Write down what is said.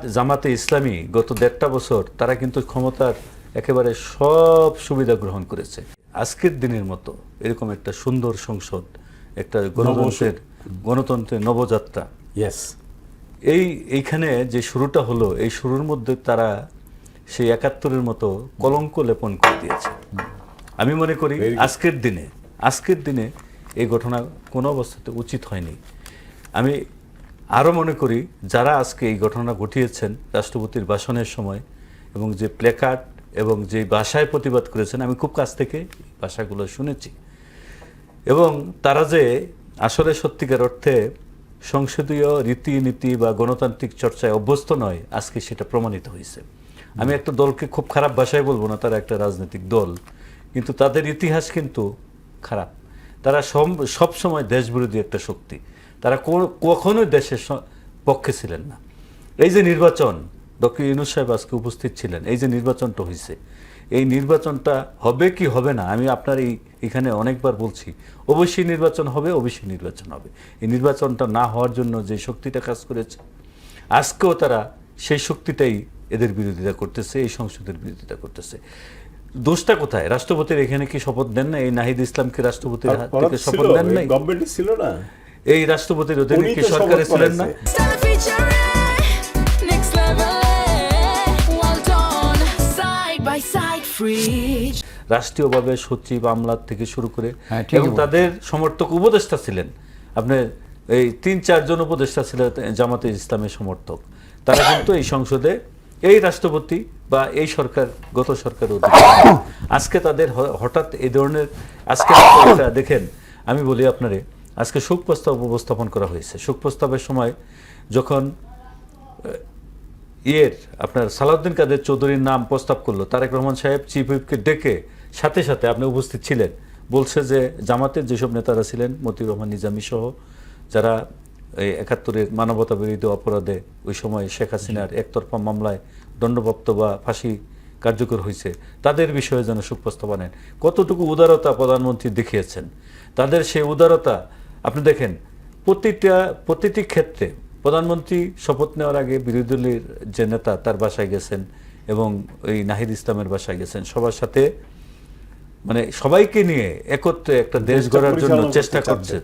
জামাতে ইসলামী গত ১.৫ বছর তারা কিন্তু ক্ষমতার একেবারে সব সুবিধা গ্রহণ করেছে। আজকের দিনের মতো এরকম একটা সুন্দর সংসদ, একটা গণতন্ত্রের নবযাত্রা, এইখানে যে শুরুটা হলো, এই শুরুর মধ্যে তারা সেই ৭১-এর মতো কলঙ্ক লেপন করে দিয়েছে। আমি মনে করি আজকের দিনে এই ঘটনা কোনো অবস্থাতে উচিত হয়নি। আমি আরও মনে করি যারা আজকে এই ঘটনা ঘটিয়েছেন রাষ্ট্রপতির ভাষণের সময় এবং যে প্ল্যাকার্ড এবং যে ভাষায় প্রতিবাদ করেছেন, আমি খুব কাছ থেকে ভাষাগুলো শুনেছি, এবং তারা যে আসলে সত্যিকার অর্থে সংসদীয় রীতিনীতি বা গণতান্ত্রিক চর্চায় অভ্যস্ত নয়, আজকে সেটা প্রমাণিত হয়েছে। আমি একটা দলকে খুব খারাপ ভাষায় বলবো না, তারা একটা রাজনৈতিক দল, কিন্তু তাদের ইতিহাস কিন্তু খারাপ। তারা সব সময় দেশবিরোধী একটা শক্তি, তারা কখনোই দেশের পক্ষে ছিলেন না। এই যে নির্বাচন, ডক্টর ইউনূস সাহেব আজকে উপস্থিত ছিলেন, এই যে নির্বাচনটা হয়েছে, এই নির্বাচনটা হবে কি হবে না, আমি আপনার এখানে অনেকবার বলছি, অবশ্যই নির্বাচন হবে, অবশ্যই নির্বাচন হবে। এই নির্বাচনটা না হওয়ার জন্য যে শক্তিটা কাজ করেছে, আজকেও তারা সেই শক্তিটাই এদের বিরোধিতা করতেছে, এই সংসদের বিরোধিতা করতেছে। দোষটা কোথায়? রাষ্ট্রপতির এখানে কি শপথ দেন না? এই নাহিদ ইসলামকে রাষ্ট্রপতির হাত থেকে শপথ দেন নাই? গভর্নমেন্ট ছিল না, এই রাষ্ট্রপতির অধীনে কি সরকারে ছিলেন না? রাষ্ট্রীয়ভাবে সচিব, আমলার থেকে শুরু করে এবং তাদের সমর্থক উপদেষ্টা ছিলেন, আপনার এই ৩-৪ জন উপদেষ্টা ছিলেন জামাতে ইসলামের সমর্থক। তারা কিন্তু এই সংসদে এই রাষ্ট্রপতি বা এই সরকার, গত সরকার আজকে তাদের হঠাৎ এই ধরনের, আজকে দেখেন, আমি বলি আপনারে, আজকে শোক প্রস্তাব উপস্থাপন করা হয়েছে। শোক প্রস্তাবের সময় যখন আপনার সালাউদ্দিন কাদের চৌধুরীর নাম প্রস্তাব করলো, তারেক রহমান সাহেব চিফ হুইপকে ডেকে সাথে সাথে, আপনি উপস্থিত ছিলেন, বলছে যে জামাতের যেসব নেতারা ছিলেন, মতিউর রহমান নিজামী সহ, যারা এই ৭১-এর মানবতা বিরোধী অপরাধে ওই সময় শেখ হাসিনার একতরফা মামলায় দণ্ডপ্রাপ্ত বা ফাঁসি কার্যকর হয়েছে, তাদের বিষয়ে যেন শোক প্রস্তাব আনেন। কতটুকু উদারতা প্রধানমন্ত্রী দেখিয়েছেন। তাদের সেই উদারতা আপনি দেখেন, প্রতিটি ক্ষেত্রে প্রধানমন্ত্রী শপথ নেওয়ার আগে বিরোধী দলের যে নেতা, তার বাসায় গেছেন এবং এই নাহিদ ইসলামের বাসায় গেছেন, সবার সাথে, মানে সবাইকে নিয়ে একত্রে একটা দেশ গড়ার জন্য চেষ্টা করছেন।